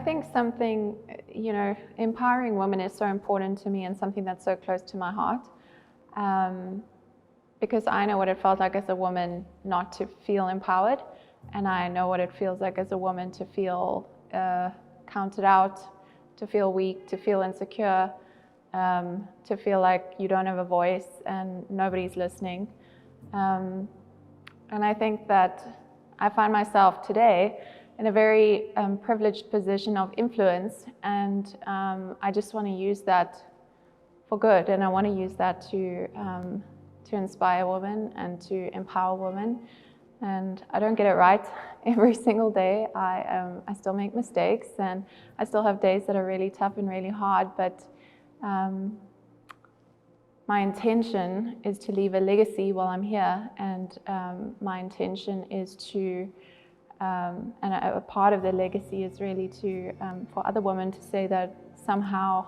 I think something, empowering women is so important to me and something that's so close to my heart. Because I know what it felt like as a woman not to feel empowered, and I know what it feels like as a woman to feel counted out, to feel weak, to feel insecure, to feel like you don't have a voice and nobody's listening. And I think that I find myself today in a very privileged position of influence, and I just want to use that for good, and I want to use that to inspire women and to empower women. And I don't get it right every single day. I still make mistakes, and I still have days that are really tough and really hard, but my intention is to leave a legacy while I'm here, and my intention is to, and a part of the legacy is really to, for other women to say that somehow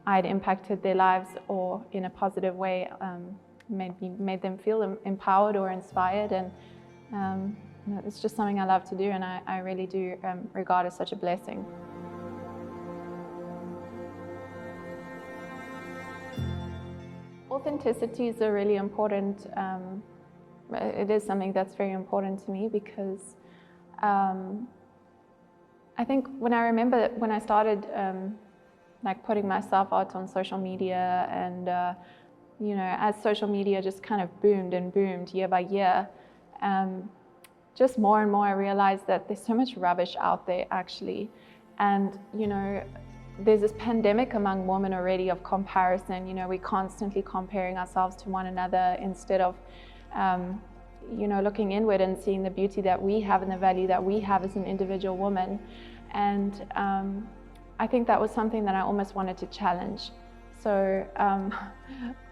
I'd impacted their lives, or in a positive way, made them feel empowered or inspired. And it's just something I love to do, and I really do regard as such a blessing. Authenticity is a really important, it is something that's very important to me, because I think when I started like putting myself out on social media, and as social media just kind of boomed and boomed year by year, just more and more I realized that there's so much rubbish out there actually. And there's this pandemic among women already of comparison. We're constantly comparing ourselves to one another instead of looking inward and seeing the beauty that we have and the value that we have as an individual woman. And I think that was something that I almost wanted to challenge. So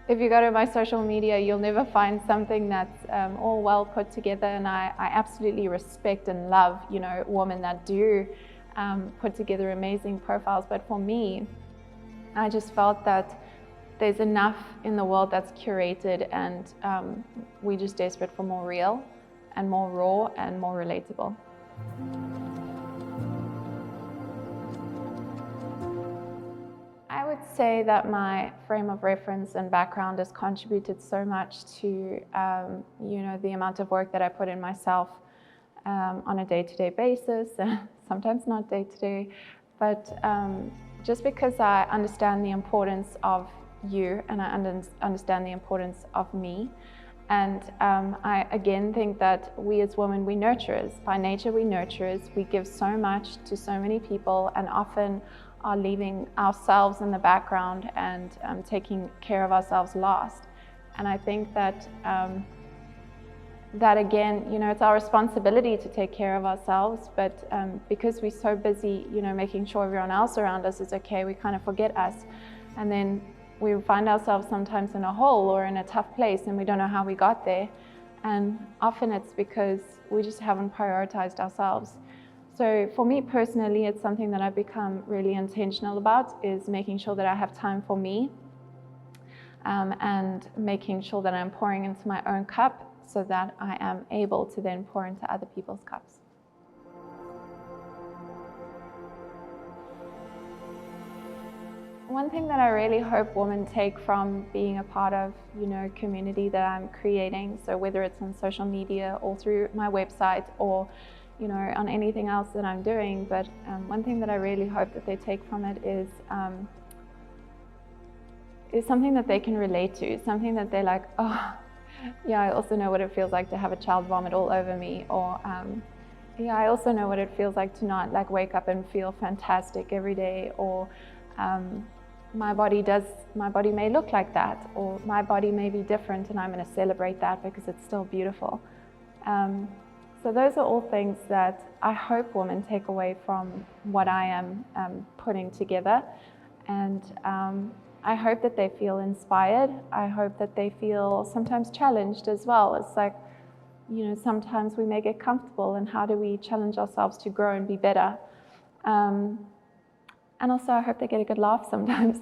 if you go to my social media, you'll never find something that's all well put together, and I absolutely respect and love women that do put together amazing profiles. But for me, I just felt that there's enough in the world that's curated, and we're just desperate for more real and more raw and more relatable. I would say that my frame of reference and background has contributed so much to the amount of work that I put in myself on a day-to-day basis, sometimes not day-to-day, but just because I understand the importance of you, and I understand the importance of me. And I again think that we as women, we're nurturers. By nature, we're nurturers. We give so much to so many people, and often are leaving ourselves in the background and taking care of ourselves last. And I think that that again, it's our responsibility to take care of ourselves, but because we're so busy, making sure everyone else around us is okay, we kind of forget us. And then we find ourselves sometimes in a hole or in a tough place, and we don't know how we got there. And often it's because we just haven't prioritized ourselves. So for me personally, it's something that I've become really intentional about, is making sure that I have time for me, and making sure that I'm pouring into my own cup so that I am able to then pour into other people's cups. One thing that I really hope women take from being a part of, community that I'm creating, so whether it's on social media or through my website or, on anything else that I'm doing, but one thing that I really hope that they take from it is something that they can relate to, something that they're like, oh, yeah, I also know what it feels like to have a child vomit all over me, or yeah, I also know what it feels like to not wake up and feel fantastic every day, or my body may look like that, or my body may be different, and I'm going to celebrate that because it's still beautiful. So those are all things that I hope women take away from what I am putting together. And I hope that they feel inspired. I hope that they feel sometimes challenged as well. It's like, sometimes we may get comfortable, and how do we challenge ourselves to grow and be better? And also I hope they get a good laugh sometimes.